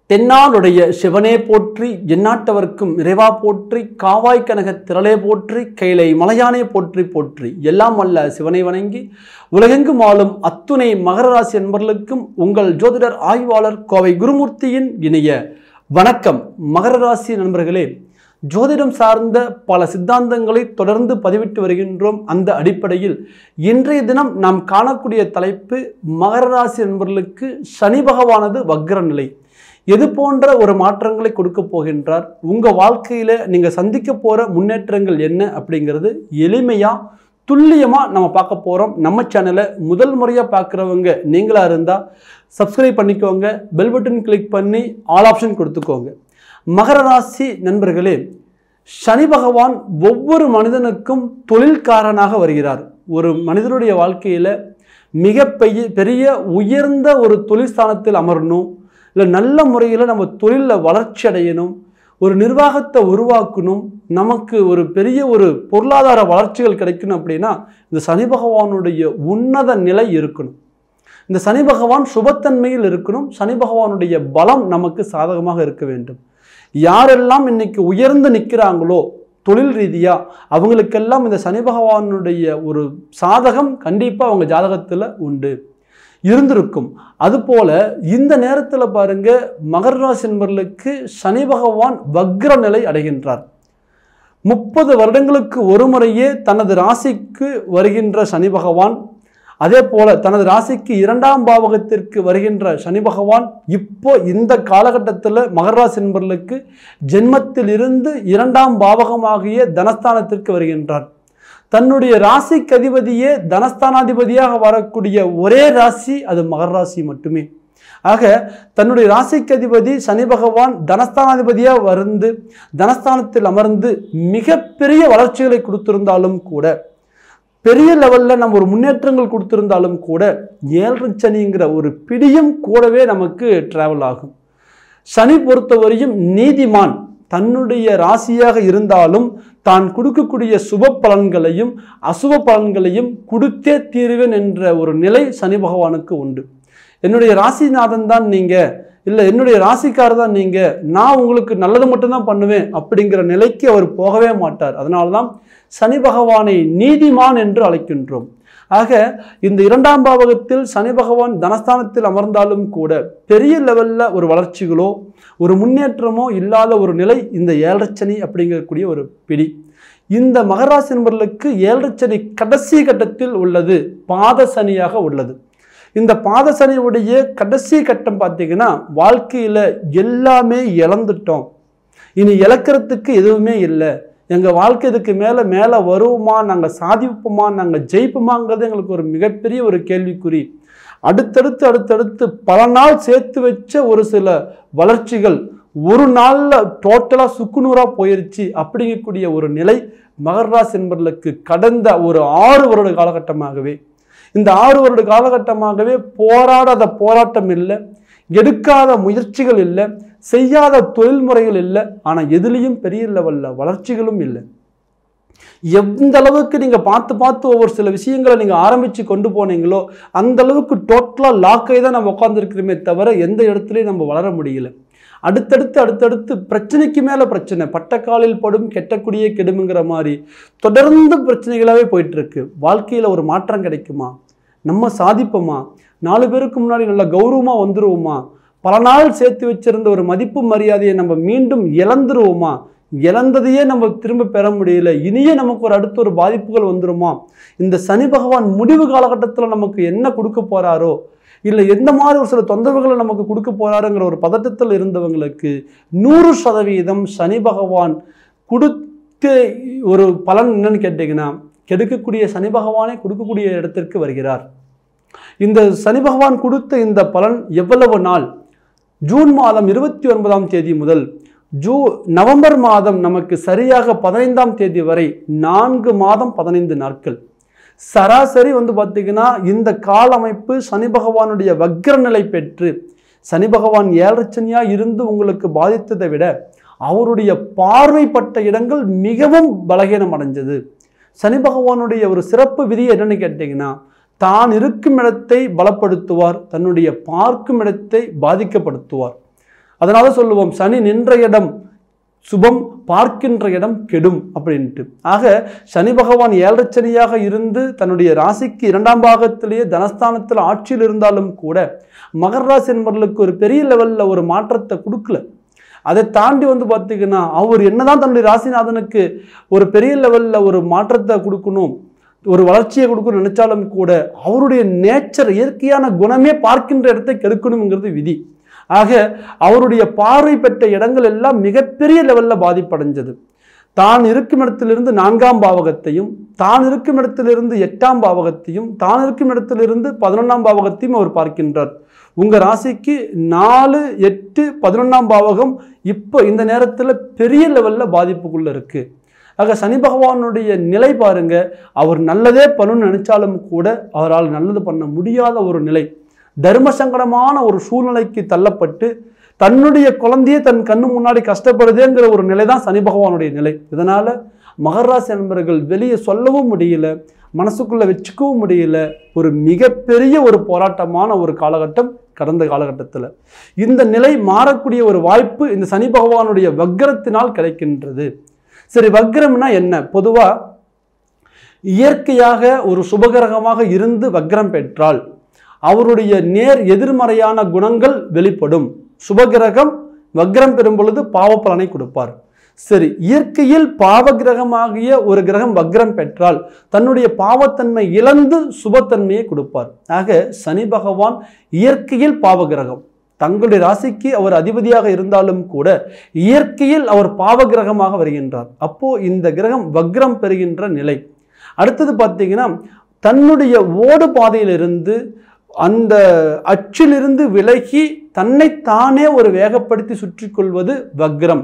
தென்னாடுடைய சிவனே போற்றி, எந்நாட்டவர்க்கும் இறைவா போற்றி, காவாய் கனக திரளே போற்றி, கைலை மலையானே போற்றி போற்றி, எல்லாம் அல்ல சிவனை வணங்கி உலகெங்கும் ஆளும் அத்துணை மகர ராசி என்பவர்களுக்கும் உங்கள் ஜோதிடர் ஆய்வாளர் கோவை குருமூர்த்தியின் இனிய வணக்கம். மகர ராசி நண்பர்களே, ஜோதிடம் சார்ந்த பல சித்தாந்தங்களை தொடர்ந்து பதிவிட்டு வருகின்றோம். அந்த அடிப்படையில் இன்றைய தினம் நாம் காணக்கூடிய தலைப்பு, மகர ராசி நண்பர்களுக்கு சனி பகவானது வக்ர நிலை எது போன்ற ஒரு மாற்றங்களை கொடுக்க போகின்றார், உங்கள் வாழ்க்கையில் நீங்கள் சந்திக்க போகிற முன்னேற்றங்கள் என்ன அப்படிங்கிறது எளிமையாக துல்லியமாக நம்ம பார்க்க போகிறோம். நம்ம சேனலை முதல் முறையாக பார்க்குறவங்க நீங்களாக இருந்தால் சப்ஸ்கிரைப் பண்ணிக்கோங்க, பெல் பட்டன் கிளிக் பண்ணி ஆல் ஆப்ஷன் கொடுத்துக்கோங்க. மகர ராசி நண்பர்களே, சனி பகவான் ஒவ்வொரு மனிதனுக்கும் தொழில்காரனாக வருகிறார். ஒரு மனிதனுடைய வாழ்க்கையில் மிக பெரிய உயர்ந்த ஒரு தொழில் ஸ்தானத்தில் அமரணும், இல்லை நல்ல முறையில் நம்ம தொழிலில் வளர்ச்சி அடையணும், ஒரு நிர்வாகத்தை உருவாக்கணும், நமக்கு ஒரு பெரிய ஒரு பொருளாதார வளர்ச்சிகள் கிடைக்கணும் அப்படின்னா இந்த சனி பகவானுடைய உன்னத நிலை இருக்கணும். இந்த சனி பகவான் சுபத்தன்மையில் இருக்கணும். சனி பகவானுடைய பலம் நமக்கு சாதகமாக இருக்க வேண்டும். யாரெல்லாம் இன்னைக்கு உயர்ந்து நிற்கிறாங்களோ தொழில் ரீதியாக, அவங்களுக்கெல்லாம் இந்த சனி பகவானுடைய ஒரு சாதகம் கண்டிப்பாக அவங்க ஜாதகத்தில் உண்டு, இருந்திருக்கும். அதுபோல இந்த நேரத்தில் பாருங்க, மகர ராசி என்பவர்களுக்கு சனி பகவான் வக்ர நிலை அடைகின்றார். 30 வருடங்களுக்கு ஒரு முறையே தனது ராசிக்கு வருகின்ற சனி பகவான், அதே போல தனது ராசிக்கு 2ஆம் பாவகத்திற்கு வருகின்ற சனி பகவான் இப்போ இந்த காலகட்டத்தில் மகர ராசி என்பவர்களுக்கு ஜென்மத்தில் இருந்து 2ஆம் பாவகமாகிய தனஸ்தானத்திற்கு வருகின்றார். தன்னுடைய ராசிக்கு அதிபதியே தனஸ்தானாதிபதியாக வரக்கூடிய ஒரே ராசி அது மகர ராசி மட்டுமே. ஆக தன்னுடைய ராசிக்கு அதிபதி சனி பகவான் தனஸ்தானாதிபதியாக வந்து தனஸ்தானத்தில் அமர்ந்து மிகப்பெரிய வளர்ச்சிகளை கொடுத்திருந்தாலும் கூட, பெரிய லெவலில் நம்ம ஒரு முன்னேற்றங்கள் கொடுத்திருந்தாலும் கூட, 7 சனிங்கிற ஒரு பிடியும் கூடவே நமக்கு டிராவல் ஆகும். சனி பொறுத்தவரையும் நீதிமான். தன்னுடைய ராசியாக இருந்தாலும் தான் கொடுக்கக்கூடிய சுப பலன்களையும் அசுப பலன்களையும் கொடுத்தே தீருவேன் என்ற ஒரு நிலை சனி பகவானுக்கு உண்டு. என்னுடைய ராசிநாதன் தான் நீங்கள், இல்லை என்னுடைய ராசிக்காரர் தான் நீங்கள், நான் உங்களுக்கு நல்லது மட்டும்தான் பண்ணுவேன் அப்படிங்கிற நிலைக்கு அவர் போகவே மாட்டார். அதனால தான் சனி பகவானை நீதிமான் என்று அழைக்கின்றோம். ஆக இந்த 2ஆம் பாவகத்தில் சனி பகவான் தனஸ்தானத்தில் அமர்ந்தாலும் கூட பெரிய லெவலில் ஒரு வளர்ச்சிகளோ ஒரு முன்னேற்றமோ இல்லாத ஒரு நிலை இந்த 7 சனி அப்படிங்கக்கூடிய ஒரு பிடி. இந்த மகர ராசி நண்பர்களுக்கு 7 சனி கடைசி கட்டத்தில் உள்ளது, பாத சனியாக உள்ளது. இந்த பாத சனியுடைய கடைசி கட்டம் பார்த்தீங்கன்னா, வாழ்க்கையில் எல்லாமே இழந்துட்டோம், இனி இழக்கிறதுக்கு எதுவுமே இல்லை, எங்கள் வாழ்க்கை இதுக்கு மேலே வருவோமா, நாங்கள் சாதிப்போமா, நாங்கள் ஜெயிப்போமாங்கிறது எங்களுக்கு ஒரு மிகப்பெரிய ஒரு கேள்விக்குறி. அடுத்தடுத்து பல நாள் சேர்த்து வச்ச ஒரு சில வளர்ச்சிகள் ஒரு நாளில் டோட்டலாக சுக்குநூறாக போயிருச்சு அப்படிங்கக்கூடிய ஒரு நிலை மகர ராசி என்பவர்களுக்கு கடந்த ஒரு 6 வருட காலகட்டமாகவே, இந்த 6 வருட காலகட்டமாகவே போராடாத போராட்டம் இல்லை, எடுக்காத முயற்சிகள் இல்லை, செய்யாத தொழில் முறைகள் இல்லை, ஆனால் எதுலேயும் பெரிய லெவலில் வளர்ச்சிகளும் இல்லை. எந்த அளவுக்கு நீங்கள் பார்த்து ஒவ்வொரு சில விஷயங்களை நீங்கள் ஆரம்பித்து கொண்டு போனீங்களோ அந்த அளவுக்கு டோட்டலாக லாக்காகி தான் நம்ம உட்காந்துருக்கிறோமே தவிர எந்த இடத்துலையும் நம்ம வளர முடியல. அடுத்தடுத்து பிரச்சனைக்கு மேலே பிரச்சனை, பட்டக்காலில் படும் கெட்டக்கூடிய கெடுமுங்கிற மாதிரி தொடர்ந்து பிரச்சனைகளாகவே போயிட்டுருக்கு. வாழ்க்கையில் ஒரு மாற்றம் கிடைக்குமா, நம்ம சாதிப்போமா, 4 பேருக்கு முன்னாடி நல்ல கௌரவமாக வந்துடுவோமா, பல நாள் சேர்த்து வச்சிருந்த ஒரு மதிப்பு மரியாதையை நம்ம மீண்டும் இழந்துருவோமா, இழந்ததையே நம்ம திரும்ப பெற முடியல, இனியே நமக்கு ஒரு அடுத்த ஒரு பாதிப்புகள் வந்துருமா, இந்த சனி பகவான் முடிவு காலகட்டத்தில் நமக்கு என்ன கொடுக்க போகிறாரோ, இல்லை எந்த மாதிரி ஒரு சில தொந்தரவுகளை நமக்கு கொடுக்க போகிறாருங்கிற ஒரு பதட்டத்தில் இருந்தவங்களுக்கு 100% சனி பகவான் கொடுத்த ஒரு பலன் என்னன்னு கேட்டிங்கன்னா, கெடுக்கக்கூடிய சனி பகவானே கொடுக்கக்கூடிய இடத்திற்கு வருகிறார். இந்த சனி பகவான் கொடுத்த இந்த பலன் எவ்வளவு நாள், ஜூன் மாதம் 29ஆம் தேதி முதல் நவம்பர் மாதம் நமக்கு சரியாக 15ஆம் தேதி வரை 4 மாதம் 15 நாட்கள். சராசரி பார்த்தீங்கன்னா இந்த கால அமைப்பு சனி பகவானுடைய வக்ர நிலை பெற்று, சனி பகவான் 7 சனியாக இருந்து உங்களுக்கு பாதித்ததை விட அவருடைய பார்வைப்பட்ட இடங்கள் மிகவும் பலகீனம் அடைஞ்சது. சனி பகவானுடைய ஒரு சிறப்பு விதி என்னன்னு கேட்டிங்கன்னா, தான் இருக்கும் இடத்தை பலப்படுத்துவார், தன்னுடைய பார்க்கும் இடத்தை பாதிக்கப்படுத்துவார். அதனால சொல்லுவோம் சனி நின்ற இடம் சுபம், பார்க்கின்ற இடம் கெடும் அப்படின்ட்டு. ஆக சனி பகவான் 7 சனியாக இருந்து தன்னுடைய ராசிக்கு 2ஆம் பாகத்திலேயே தனஸ்தானத்தில் ஆட்சியில் இருந்தாலும் கூட மகர ராசி என்பவர்களுக்கு ஒரு பெரிய லெவலில் ஒரு மாற்றத்தை கொடுக்கல. அதை தாண்டி பார்த்தீங்கன்னா அவர் என்னதான் தன்னுடைய ராசிநாதனுக்கு ஒரு பெரிய லெவலில் ஒரு மாற்றத்தை கொடுக்கணும், ஒரு வளர்ச்சியை கொடுக்கணும்னு நினைச்சாலும் கூட அவருடைய நேச்சர், இயற்கையான குணமே பார்க்கின்ற இடத்தை கெடுக்கணுங்கிறது விதி. ஆக அவருடைய பார்வை பெற்ற இடங்கள் எல்லாம் மிகப்பெரிய லெவலில் பாதிப்படைஞ்சது. தான் இருக்கும் இடத்திலிருந்து 4ஆம் பாவகத்தையும், தான் இருக்கும் இடத்திலிருந்து 8ஆம் பாவகத்தையும், தான் இருக்கும் இடத்திலிருந்து 11ஆம் பாவகத்தையும் அவர் பார்க்கின்றார். உங்கள் ராசிக்கு 4, 8, 11ஆம் பாவகம் இப்போ இந்த நேரத்தில் பெரிய லெவலில் பாதிப்புக்குள்ளே இருக்குது. ஆக சனி பகவானுடைய நிலை பாருங்க, அவர் நல்லதே பண்ணணும்னு நினைச்சாலும் கூட அவரால் நல்லது பண்ண முடியாத ஒரு நிலை, தர்ம சங்கடமான ஒரு சூழ்நிலைக்கு தள்ளப்பட்டு தன்னுடைய குழந்தையே தன் கண்ணு முன்னாடி கஷ்டப்படுதேங்கிற ஒரு நிலை தான் சனி பகவானுடைய நிலை. இதனால் மகர ராசி நண்பர்கள் வெளியே சொல்லவும் முடியல, மனசுக்குள்ளே வச்சுக்கவும் முடியல. ஒரு மிகப்பெரிய ஒரு போராட்டமான ஒரு காலகட்டம் கடந்த காலகட்டத்தில். இந்த நிலை மாறக்கூடிய ஒரு வாய்ப்பு இந்த சனி பகவானுடைய வக்ரத்தினால் கிடைக்கின்றது. சரி, வக்ரம்னா என்ன? பொதுவாக இயற்கையாக ஒரு சுபகிரகமாக இருந்து வக்ரம் பெற்றால் அவருடைய நேர் எதிர்மறையான குணங்கள் வெளிப்படும். சுபகிரகம் வக்ரம் பெறும் பொழுது பாவ பலனை கொடுப்பார். சரி, இயற்கையில் பாவகிரகமாகிய ஒரு கிரகம் வக்ரம் பெற்றால் தன்னுடைய பாவத்தன்மை இழந்து சுபத்தன்மையை கொடுப்பார். ஆக சனி பகவான் இயற்கையில் பாவகிரகம், தங்களுடைய ராசிக்கு அவர் அதிபதியாக இருந்தாலும் கூட இயற்கையில் அவர் பாவகிரகமாக வருகின்றார். அப்போ இந்த கிரகம் வக்ரம் பெறுகின்ற நிலை. அடுத்தது பார்த்தீங்கன்னா தன்னுடைய ஓடு பாதையிலிருந்து அந்த அச்சிலிருந்து விலகி தன்னைத்தானே ஒரு வேகப்படுத்தி சுற்றி கொள்வது வக்ரம்.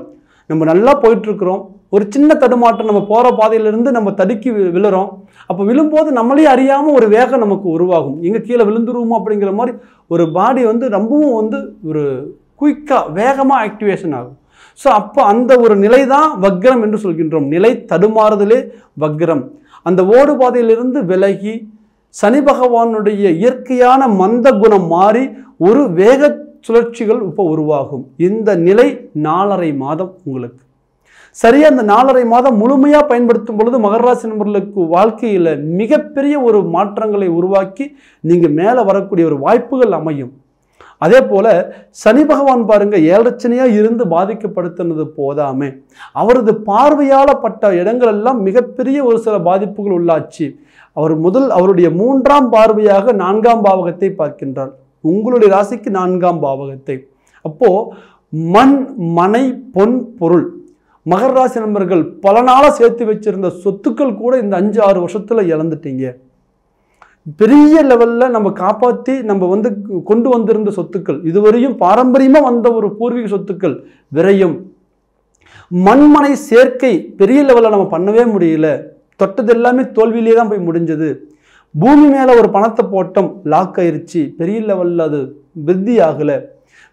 நம்ம நல்லா போயிட்டுருக்குறோம், ஒரு சின்ன தடுமாற்றம், நம்ம போகிற பாதையிலிருந்து நம்ம தடுக்கி விழுறோம். அப்போ விழும்போது நம்மளே அறியாமல் ஒரு வேகம் நமக்கு உருவாகும், எங்கே கீழே விழுந்துருவோமோ அப்படிங்கிற மாதிரி ஒரு பாடி ரொம்பவும் ஒரு குயிக்காக வேகமாக ஆக்டிவேஷன் ஆகும். ஸோ அப்போ அந்த ஒரு நிலை தான் வக்ரம் என்று சொல்கின்றோம். நிலை தடுமாறுதலே வக்ரம். அந்த ஓடு பாதையிலிருந்து விலகி சனி பகவானுடைய இயற்கையான மந்த குணம் மாறி ஒரு வேக சுழற்சிகள் இப்போ உருவாகும். இந்த நிலை 4.5 மாதம் உங்களுக்கு. சரியா அந்த 4.5 மாதம் முழுமையாக பயன்படுத்தும் பொழுது மகர ராசி நண்பர்களுக்கு வாழ்க்கையில் மிகப்பெரிய ஒரு மாற்றங்களை உருவாக்கி நீங்கள் மேலே வரக்கூடிய ஒரு வாய்ப்புகள் அமையும். அதே போல் சனி பகவான் பாருங்க 7 சனியாக இருந்து பாதிக்கப்படுத்தினது போதாமே அவரது பார்வையால் பட்ட இடங்கள் எல்லாம் மிகப்பெரிய ஒரு சில பாதிப்புகள் உள்ளாச்சு. அவருடைய 3ஆம் பார்வையாக 4ஆம் பாவகத்தை பார்க்கின்றார், உங்களுடைய ராசிக்கு 4ஆம் பாவகத்தை. அப்போ மண், மனை, பொன், பொருள், மகர ராசி நண்பர்கள் பல நாளாக சேர்த்து வச்சிருந்த சொத்துக்கள் கூட இந்த 5-6 வருஷத்துல இழந்துட்டீங்க. பெரிய லெவலில் நம்ம காப்பாற்றி நம்ம கொண்டு வந்திருந்த சொத்துக்கள், இதுவரையும் பாரம்பரியமாக வந்த ஒரு பூர்வீக சொத்துக்கள் விரையும். மண்மனை சேர்க்கை பெரிய லெவலில் நம்ம பண்ணவே முடியல, தொட்டது எல்லாமே தோல்வியிலே தான் போய் முடிஞ்சது. பூமி மேலே ஒரு பணத்தை போட்டோம், லாக் ஆயிடுச்சு, பெரிய லெவலில் அது விருத்தி ஆகலை.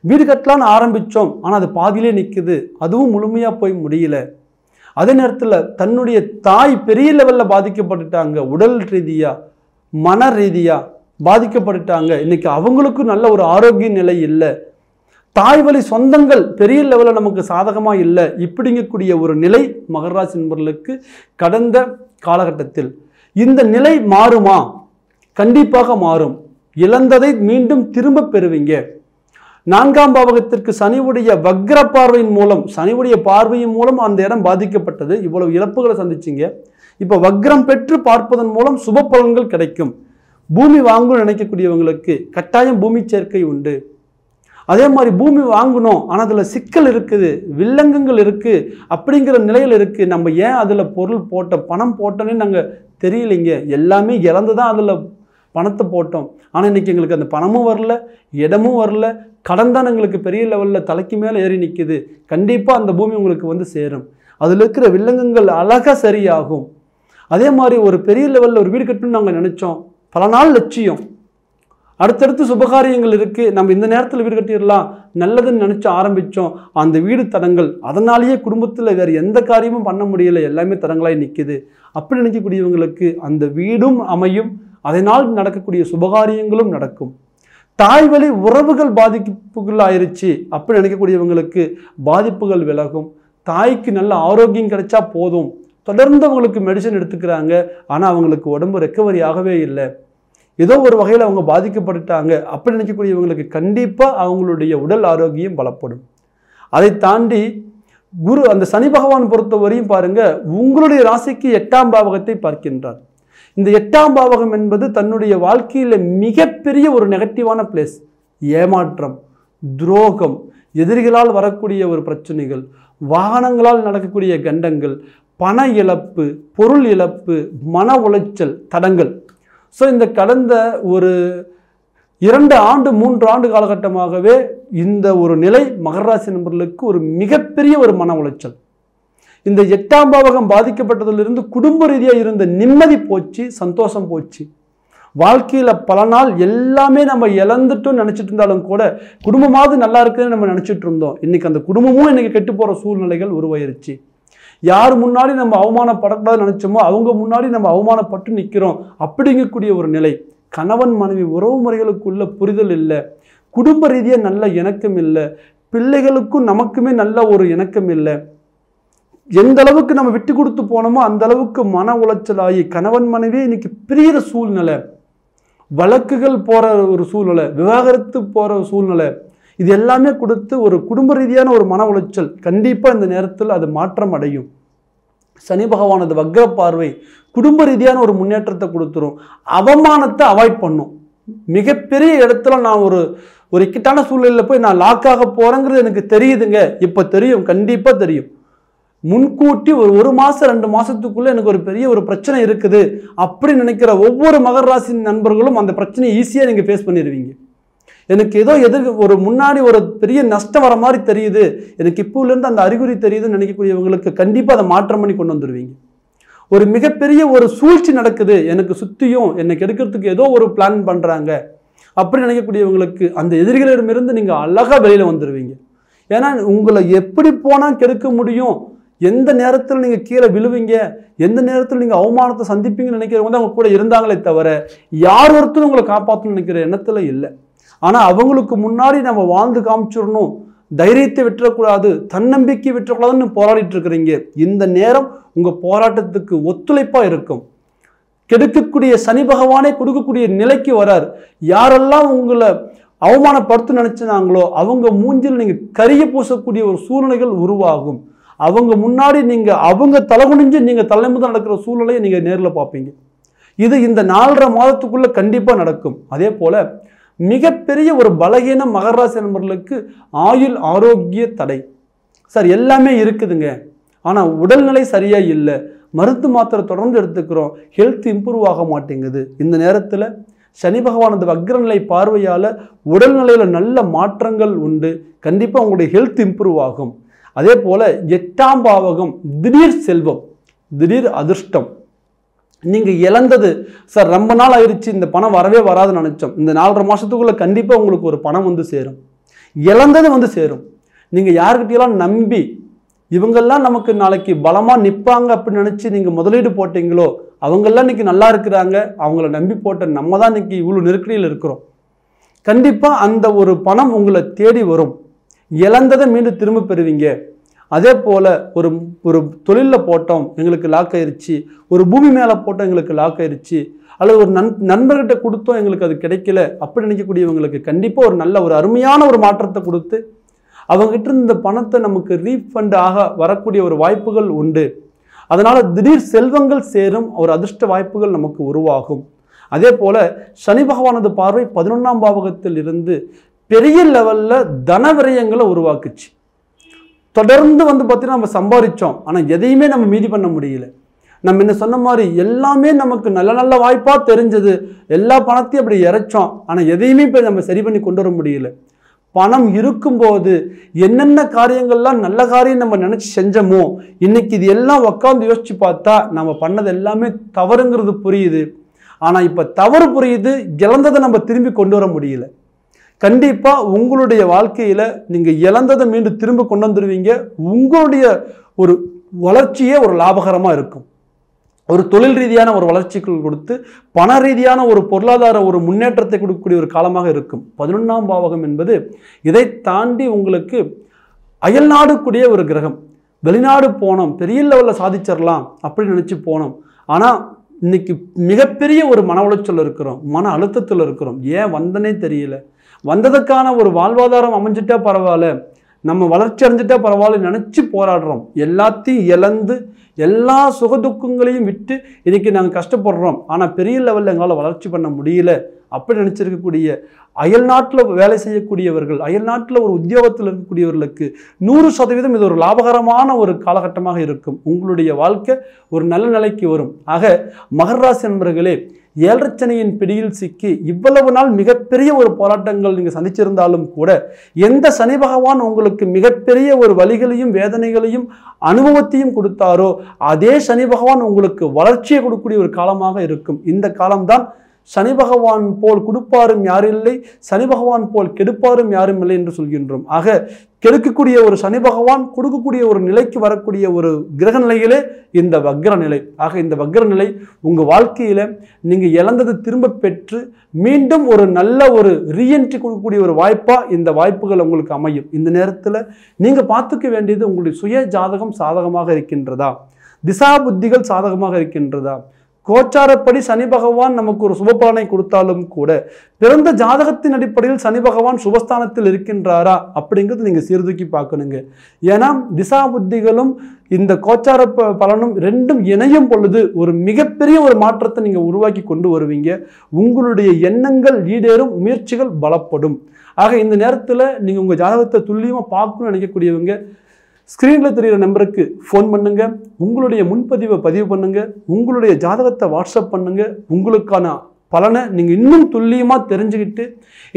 வீடு கட்டலான்னு ஆரம்பித்தோம், ஆனால் அது பாதியிலே நிற்குது, அதுவும் முழுமையாக போய் முடியல. அதே நேரத்தில் தன்னுடைய தாய் பெரிய லெவலில் பாதிக்கப்பட்டுட்டாங்க, உடல் ரீதியாக மன ரீதியாக பாதிக்கப்பட்டுட்டாங்க. இன்னைக்கு அவங்களுக்கும் நல்ல ஒரு ஆரோக்கிய நிலை இல்லை, தாய் வழி சொந்தங்கள் பெரிய லெவலில் நமக்கு சாதகமாக இல்லை. இப்படிங்கக்கூடிய ஒரு நிலை மகர ராசி நண்பர்களுக்கு கடந்த காலகட்டத்தில். இந்த நிலை மாறுமா? கண்டிப்பாக மாறும். இழந்ததை மீண்டும் திரும்ப பெறுவீங்க. 4ஆம் பாவகத்திற்கு சனியுடைய வக்ர பார்வையின் மூலம், சனியுடைய பார்வையின் மூலம் அந்த இடம் பாதிக்கப்பட்டது, இவ்வளவு இழப்புகளை சந்திச்சிங்க. இப்போ வக்ரம் பெற்று பார்ப்பதன் மூலம் சுப பலன்கள் கிடைக்கும். பூமி வாங்கணும்னு நினைக்கக்கூடியவங்களுக்கு கட்டாயம் பூமி சேர்க்கை உண்டு. அதே மாதிரி பூமி வாங்கணும், ஆனால் அதில் சிக்கல் இருக்குது, வில்லங்கங்கள் இருக்குது, அப்படிங்கிற நிலையில் இருக்குது. நம்ம ஏன் அதில் பொருள் போட்டோம், பணம் போட்டோன்னே நாங்கள் தெரியலைங்க, எல்லாமே இழந்து தான் அதில் பணத்தை போட்டோம். ஆனால் இன்றைக்கி எங்களுக்கு அந்த பணமும் வரல, இடமும் வரல, கடன் தான் எங்களுக்கு பெரிய லெவலில் தலைக்கு மேலே ஏறி நிற்குது. கண்டிப்பாக அந்த பூமி உங்களுக்கு சேரும். அதில் இருக்கிற வில்லங்கங்கள் அழகாக சரியாகும். அதே மாதிரி ஒரு பெரிய லெவலில் ஒரு வீடு கட்டணும்னு நாங்கள் நினச்சோம், பல நாள் லட்சியம், அடுத்தடுத்து சுபகாரியங்கள் இருக்குது, நம்ம இந்த நேரத்தில் வீடு கட்டிடலாம் நல்லதுன்னு நினச்சி ஆரம்பித்தோம், அந்த வீடு தடங்கள், அதனாலேயே குடும்பத்தில் வேறு எந்த காரியமும் பண்ண முடியலை, எல்லாமே தடங்களாய் நிற்கிது. அப்படி நினைக்கக்கூடியவங்களுக்கு அந்த வீடும் அமையும், அதனால் நடக்கக்கூடிய சுபகாரியங்களும் நடக்கும். தாய் வழி உறவுகள் பாதிப்புகள் ஆயிருச்சு அப்படி நினைக்கக்கூடியவங்களுக்கு பாதிப்புகள் விலகும். தாய்க்கு நல்ல ஆரோக்கியம் கிடைச்சா போதும், தொடர்ந்து அவங்களுக்கு மெடிசன் எடுத்துக்கிறாங்க, ஆனால் அவங்களுக்கு உடம்பு ரெக்கவரி ஆகவே இல்லை, ஏதோ ஒரு வகையில் அவங்க பாதிக்கப்பட்டுட்டாங்க அப்படி நினைக்கக்கூடியவங்களுக்கு கண்டிப்பாக அவங்களுடைய உடல் ஆரோக்கியம் பலப்படும். அதை தாண்டி குரு அந்த சனி பகவான் பொறுத்தவரையும் பாருங்க, உங்களுடைய ராசிக்கு 8ஆம் பாவகத்தை பார்க்கின்றார். இந்த 8ஆம் பாவகம் என்பது தன்னுடைய வாழ்க்கையில் மிகப்பெரிய ஒரு நெகட்டிவான பிளேஸ். ஏமாற்றம், துரோகம், எதிரிகளால் வரக்கூடிய ஒரு பிரச்சனைகள், வாகனங்களால் நடக்கக்கூடிய கண்டங்கள், பண இழப்பு, பொருள் இழப்பு, மன உளைச்சல், தடங்கள். ஸோ இந்த கடந்த ஒரு 2 ஆண்டு 3 ஆண்டு காலகட்டமாகவே இந்த ஒரு நிலை மகர ராசி நண்பர்களுக்கு ஒரு மிகப்பெரிய ஒரு மன உளைச்சல். இந்த 8ஆம் பாவகம் பாதிக்கப்பட்டதிலிருந்து குடும்ப ரீதியாக இருந்த நிம்மதி போச்சு, சந்தோஷம் போச்சு. வாழ்க்கையில் பல நாள் எல்லாமே நம்ம இழந்துட்டோம்னு நினச்சிட்டு இருந்தாலும் கூட குடும்பமாவது நல்லா இருக்குதுன்னு நம்ம நினச்சிட்டு இருந்தோம். இன்னைக்கு அந்த குடும்பமும் இன்னைக்கு கெட்டு போகிற சூழ்நிலைகள் உருவாயிருச்சு. யார் முன்னாடி நம்ம அவமானப்படக்கூடாதுன்னு நினச்சோமோ அவங்க முன்னாடி நம்ம அவமானப்பட்டு நிற்கிறோம் அப்படிங்கக்கூடிய ஒரு நிலை. கணவன் மனைவி உறவு முறைகளுக்குள்ள புரிதல் இல்லை, குடும்ப ரீதியாக நல்ல இணக்கம் இல்லை, பிள்ளைகளுக்கும் நமக்குமே நல்ல ஒரு இணக்கம் இல்லை. எந்த அளவுக்கு நம்ம விட்டு கொடுத்து போனோமோ அந்த அளவுக்கு மன உளைச்சலாகி கணவன் மனைவி இன்னைக்கு பிரியிற சூழ்நிலை, வழக்குகள் போகிற ஒரு சூழ்நிலை, விவாகரத்து போகிற சூழ்நிலை, இது எல்லாமே கொடுத்து ஒரு குடும்ப ரீதியான ஒரு மன உளைச்சல். கண்டிப்பாக இந்த நேரத்தில் அது மாற்றம் அடையும். சனி பகவானது வக்ர பார்வை குடும்ப ரீதியான ஒரு முன்னேற்றத்தை கொடுத்துரும். அவமானத்தை அவாய்ட் பண்ணும். மிகப்பெரிய இடத்துல நான் ஒரு இக்கட்டான சூழ்நிலையில் போய் நான் லாக்காக போகிறேங்கிறது எனக்கு தெரியுதுங்க, இப்போ தெரியும், கண்டிப்பாக தெரியும். முன்கூட்டி ஒரு மாதம் 2 மாதத்துக்குள்ளே எனக்கு ஒரு பெரிய ஒரு பிரச்சனை இருக்குது அப்படி நினைக்கிற ஒவ்வொரு மகர ராசி நண்பர்களும் அந்த பிரச்சனையை ஈஸியாக நீங்கள் ஃபேஸ் பண்ணிடுவீங்க. எனக்கு ஏதோ ஒரு முன்னாடி ஒரு பெரிய நஷ்டம் வர மாதிரி தெரியுது, எனக்கு இப்போலேருந்து அந்த அறிகுறி தெரியுதுன்னு நினைக்கக்கூடியவங்களுக்கு கண்டிப்பாக அதை மாற்றம் பண்ணி கொண்டு வந்துடுவீங்க. ஒரு மிகப்பெரிய ஒரு சூழ்ச்சி நடக்குது, எனக்கு சுற்றியும் எனக்கு எடுக்கிறதுக்கு ஏதோ ஒரு பிளான் பண்ணுறாங்க அப்படி நினைக்கக்கூடியவங்களுக்கு அந்த எதிரிகளிடமிருந்து நீங்கள் அழகாக வெளியில் வந்துடுவீங்க. ஏன்னா உங்களை எப்படி போனால் கெடுக்க முடியும், எந்த நேரத்தில் நீங்கள் கீழே விழுவீங்க, எந்த நேரத்தில் நீங்கள் அவமானத்தை சந்திப்பீங்கன்னு நினைக்கிறவங்க தான் அவங்க கூட இருந்தாங்களே தவிர யார் ஒருத்தரும் உங்களை காப்பாற்றணும்னு நினைக்கிற எண்ணத்தில் இல்லை. ஆனால் அவங்களுக்கு முன்னாடி நம்ம வாழ்ந்து காமிச்சிடணும், தைரியத்தை விட்டுறக்கூடாது, தன்னம்பிக்கை விட்டுறக்கூடாதுன்னு போராடிட்டு இருக்கிறீங்க. இந்த நேரம் உங்கள் போராட்டத்துக்கு ஒத்துழைப்பாக இருக்கும். கெடுக்கக்கூடிய சனி பகவானே கொடுக்கக்கூடிய நிலைக்கு வரார். யாரெல்லாம் உங்களை அவமானப்படுத்த நினைச்சினாங்களோ அவங்க மூஞ்சில் நீங்கள் கரிய பூசக்கூடிய ஒரு சூழ்நிலைகள் உருவாகும். அவங்க முன்னாடி நீங்கள் அவங்க தலைகுனிஞ்சு நீங்கள் தலைமுதல் நடக்கிற சூழ்நிலையை நீங்கள் நேரில் பார்ப்பீங்க. இது இந்த 4.5 மாதத்துக்குள்ளே கண்டிப்பாக நடக்கும். அதே போல் மிகப்பெரிய ஒரு பலகீன மகர ராசி நண்பர்களுக்கு ஆயுள் ஆரோக்கிய தடை. சார் எல்லாமே இருக்குதுங்க, ஆனால் உடல்நிலை சரியாக இல்லை, மருந்து மாத்திரை தொடர்ந்து எடுத்துக்கிறோம், ஹெல்த் இம்ப்ரூவ் ஆக மாட்டேங்குது. இந்த நேரத்தில் சனி பகவானது வக்ரநிலை பார்வையால் உடல்நிலையில் நல்ல மாற்றங்கள் உண்டு. கண்டிப்பாக உங்களுடைய ஹெல்த் இம்ப்ரூவ் ஆகும். அதே போல் 8ஆம் பாவகம் திடீர் செல்வம், திடீர் அதிர்ஷ்டம். நீங்கள் இழந்தது சார் ரொம்ப நாள் ஆயிடுச்சு, இந்த பணம் வரவே வராதுன்னு நினச்சோம், இந்த 4.5 மாதத்துக்குள்ளே கண்டிப்பாக உங்களுக்கு ஒரு பணம் வந்து சேரும். இழந்தது வந்து சேரும். நீங்கள் யாருக்கிட்டையெல்லாம் நம்பி இவங்கெல்லாம் நமக்கு நாளைக்கு பலமாக நிற்பாங்க அப்படின்னு நினச்சி நீங்கள் முதலீடு போட்டிங்களோ அவங்கெல்லாம் இன்றைக்கி நல்லா இருக்கிறாங்க, அவங்கள நம்பி போட்ட நம்ம தான் இன்றைக்கி இவ்வளோ நெருக்கடியில் இருக்கிறோம். கண்டிப்பாக அந்த ஒரு பணம் உங்களை தேடி வரும். இழந்ததை மீண்டும் திரும்ப பெறுவீங்க. அதே போல் ஒரு தொழிலில் போட்டோம் எங்களுக்கு லாக் ஆயிடுச்சு, ஒரு பூமி மேலே போட்டோம் எங்களுக்கு லாக் ஆயிடுச்சு, அல்லது ஒரு நண்பர்கிட்ட கொடுத்தோம் எங்களுக்கு அது கிடைக்கல அப்படி நினைக்கக்கூடியவங்களுக்கு கண்டிப்பாக ஒரு நல்ல ஒரு அருமையான ஒரு மாற்றத்தை கொடுத்து அவங்ககிட்ட இந்த பணத்தை நமக்கு ரீஃபண்ட் ஆக வரக்கூடிய ஒரு வாய்ப்புகள் உண்டு. அதனால் திடீர் செல்வங்கள் சேரும், ஒரு அதிர்ஷ்ட வாய்ப்புகள் நமக்கு உருவாகும். அதே போல் சனி பகவானது பார்வை 11ஆம் பாவகத்தில் இருந்து பெரிய லெவலில் தன விரயங்களை உருவாக்குச்சு. தொடர்ந்து பார்த்தீங்கன்னா நம்ம சம்பாதிச்சோம், ஆனால் எதையுமே நம்ம மீதி பண்ண முடியல. நம்ம என்ன சொன்ன மாதிரி எல்லாமே நமக்கு நல்ல நல்ல வாய்ப்பாக தெரிஞ்சது, எல்லா பணத்தையும் அப்படி இறைச்சோம், ஆனால் எதையுமே இப்போ நம்ம சரி பண்ணி கொண்டு வர முடியல. பணம் இருக்கும்போது என்னென்ன காரியங்கள்லாம் நல்ல காரியம் நம்ம நினச்சி செஞ்சோமோ இன்னைக்கு இது எல்லாம் உட்காந்து யோசிச்சு பார்த்தா நம்ம பண்ணது எல்லாமே தவறுங்கிறது புரியுது. ஆனால் இப்போ தவறு புரியுது, இழந்ததை நம்ம திரும்பி கொண்டு வர முடியல. கண்டிப்பாக உங்களுடைய வாழ்க்கையில் நீங்கள் இழந்ததை மீண்டும் திரும்ப கொண்டு வந்துடுவீங்க. உங்களுடைய ஒரு வளர்ச்சியே ஒரு லாபகரமாக இருக்கும். ஒரு தொழில் ரீதியான ஒரு வளர்ச்சிகள் கொடுத்து பண ரீதியான ஒரு பொருளாதார ஒரு முன்னேற்றத்தை கொடுக்கக்கூடிய ஒரு காலமாக இருக்கும். 11ஆம் பாவகம் என்பது இதை தாண்டி உங்களுக்கு அயல்நாடு கூடிய ஒரு கிரகம். வெளிநாடு போனோம், பெரிய லெவலில் சாதிச்சிடலாம் அப்படின்னு நினச்சி போனோம். ஆனால் இன்னைக்கு மிகப்பெரிய ஒரு மன உளைச்சல் இருக்கிறோம், மன அழுத்தத்தில் இருக்கிறோம். ஏன் வந்தனே தெரியல. வந்ததுக்கான ஒரு வாழ்வாதாரம் அமைஞ்சிட்டா பரவாயில்ல, நம்ம வளர்ச்சி அடைஞ்சிட்டா பரவாயில்ல நினச்சி போராடுறோம். எல்லாத்தையும் இழந்து எல்லா சுகதுக்கங்களையும் விட்டு இன்றைக்கி நாங்கள் கஷ்டப்படுறோம். ஆனால் பெரிய லெவலில் எங்களால் வளர்ச்சி பண்ண முடியல அப்படி நினச்சிருக்கக்கூடிய அயல்நாட்டில் வேலை செய்யக்கூடியவர்கள், அயல்நாட்டில் ஒரு உத்தியோகத்தில் இருக்கக்கூடியவர்களுக்கு 100% இது ஒரு லாபகரமான ஒரு காலகட்டமாக இருக்கும். உங்களுடைய வாழ்க்கை ஒரு நல்ல நிலைக்கு வரும். ஆக மகர ராசி நண்பர்களே, ஏழரைச்சனியின் பிடியில் சிக்கி இவ்வளவு நாள் மிகப்பெரிய ஒரு போராட்டங்கள் நீங்கள் சந்திச்சிருந்தாலும் கூட எந்த சனி பகவான் உங்களுக்கு மிகப்பெரிய ஒரு வலிகளையும் வேதனைகளையும் அனுபவத்தையும் கொடுத்தாரோ அதே சனி பகவான் உங்களுக்கு வளர்ச்சியை கொடுக்கக்கூடிய ஒரு காலமாக இருக்கும். இந்த காலம்தான் சனி பகவான் போல் கொடுப்பாரும் யாரில்லை, சனி பகவான் போல் கெடுப்பாரும் யாரும் இல்லை என்று சொல்கின்றோம். ஆக கெடுக்கக்கூடிய ஒரு சனி பகவான் கொடுக்கக்கூடிய ஒரு நிலைக்கு வரக்கூடிய ஒரு கிரக நிலையிலே இந்த வக்ர நிலை. ஆக இந்த வக்ர நிலை உங்கள் வாழ்க்கையில் நீங்கள் இழந்தது திரும்ப பெற்று மீண்டும் ஒரு நல்ல ஒரு ரீஎன்ட்ரி கொடுக்கக்கூடிய ஒரு வாய்ப்பாக இந்த வாய்ப்புகள் உங்களுக்கு அமையும். இந்த நேரத்தில் நீங்கள் பார்த்துக்க வேண்டியது உங்களுடைய சுய ஜாதகம் சாதகமாக இருக்கின்றதா, திசா புத்திகள் சாதகமாக இருக்கின்றதா. கோச்சாரப்படி சனி பகவான் நமக்கு ஒரு சுபபலனை கொடுத்தாலும் கூட பிறந்த ஜாதகத்தின் அடிப்படையில் சனி பகவான் சுபஸ்தானத்தில் இருக்கின்றாரா அப்படிங்கிறது நீங்கள் சீர்தூக்கி பார்க்கணுங்க. ஏன்னா திசா புத்திகளும் இந்த கோச்சார பலனும் ரெண்டும் இணையும் பொழுது ஒரு மிகப்பெரிய ஒரு மாற்றத்தை நீங்கள் உருவாக்கி கொண்டு வருவீங்க. உங்களுடைய எண்ணங்கள் ஈடேறும், முயற்சிகள் பலப்படும். ஆக இந்த நேரத்தில் நீங்கள் உங்கள் ஜாதகத்தை துல்லியமாக பார்க்கணும்னு நினைக்கக்கூடியவங்க ஸ்க்ரீனில் தெரிகிற நம்பருக்கு ஃபோன் பண்ணுங்க, உங்களுடைய முன்பதிவை பதிவு பண்ணுங்க, உங்களுடைய ஜாதகத்தை வாட்ஸ்அப் பண்ணுங்க. உங்களுக்கான பலனை நீங்கள் இன்னும் துல்லியமாக தெரிஞ்சுக்கிட்டு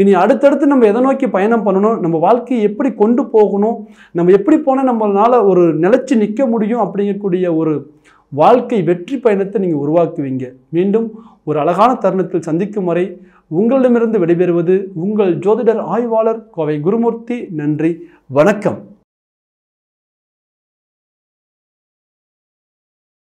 இனி அடுத்தடுத்து நம்ம எதை நோக்கி பயணம் பண்ணணும், நம்ம வாழ்க்கையை எப்படி கொண்டு போகணும், நம்ம எப்படி போனால் நம்மளால் ஒரு நிலைச்சி நிற்க முடியும் அப்படிங்கக்கூடிய ஒரு வாழ்க்கை வெற்றி பயணத்தை நீங்கள் உருவாக்குவீங்க. மீண்டும் ஒரு அழகான தருணத்தில் சந்திக்கும் வரை உங்களிடமிருந்து விடைபெறுவது உங்கள் ஜோதிடர் ஆய்வாளர் கோவை குருமூர்த்தி. நன்றி, வணக்கம்.